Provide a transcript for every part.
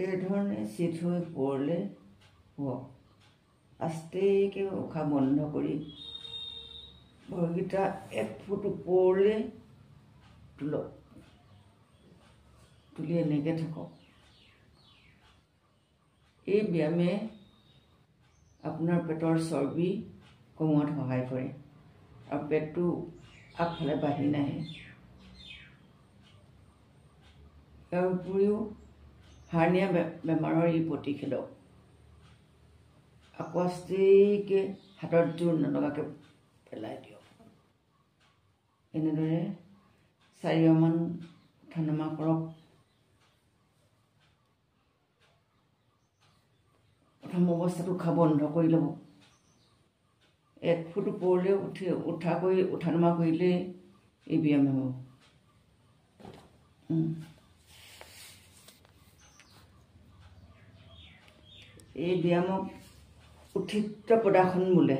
এই ধৰণে চিট হৈ পৰিলে শুৱক। আস্তেকৈ উশাহ বন্ধ কৰি ভৰিকেইটা 1 ফুট ওপৰলৈ তোলক। তুলি এনেকৈ থাকক। এই ব্যায়ামে আপোনাৰ পেটৰ চৰ্বি কমোৱাত সহায় কৰে আৰু পেটটো আগফালে বাঢ়ি নাহে। ইয়াৰ উপৰিও হাৰ্নিয়া বেমাৰৰ ই প্ৰতিষেধক। আকৌ আস্তেকৈ হাতত জোৰ নলগাকৈ পেলাই দিয়ক। এনেদৰে 4 বাৰমান উঠা নমা কৰক। প্ৰথম অৱস্থাত উশাহ বন্ধ কৰি ল'ব। 1 ফুট ওপৰলৈ উঠা নমা কৰিলে এই ব্যায়াম হ'ব। এই ব্যায়ামক উত্থিত পদাসন বোলে।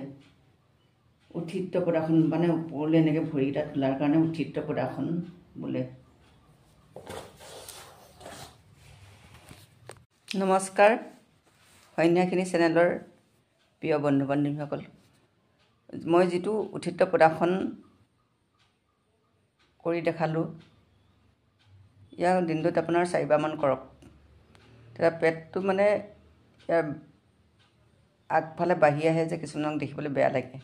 উত্থিত পদাসন মানে ওপৰলৈ এনেকৈ ভৰিকেইটা তোলাৰ কাৰণে উত্থিত পদাসন বোলে। নমস্কাৰ, সন্ন্যাসিনী চেনেলৰ প্ৰিয় বন্ধু বান্ধৱীসকল। মই যিটো উত্থিত পদাসন কৰি দেখালোঁ, ইয়াৰ দিনটোত আপোনাৰ 4 বাৰমান কৰক। তেতিয়া পেটটো মানে ইয়াৰ আগফালে বাঢ়ি আহে যে কিছুমানক দেখিবলৈ বেয়া লাগে।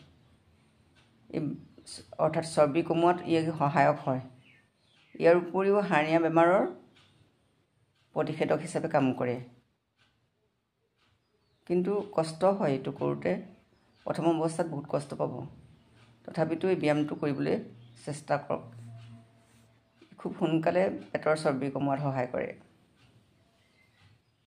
অৰ্থাৎ চৰ্বি কমোৱাত ই সহায়ক হয়। ইয়াৰ উপৰিও হাৰ্নিয়া বেমাৰৰ প্ৰতিষেধক হিচাপে কাম কৰে। কিন্তু কষ্ট হয় এইটো কৰোঁতে। প্ৰথম অৱস্থাত বহুত কষ্ট পাব। তথাপিতো এই ব্যায়ামটো কৰিবলৈ চেষ্টা কৰক। খুব সোনকালে পেটৰ চৰ্বি কমোৱাত সহায় কৰে।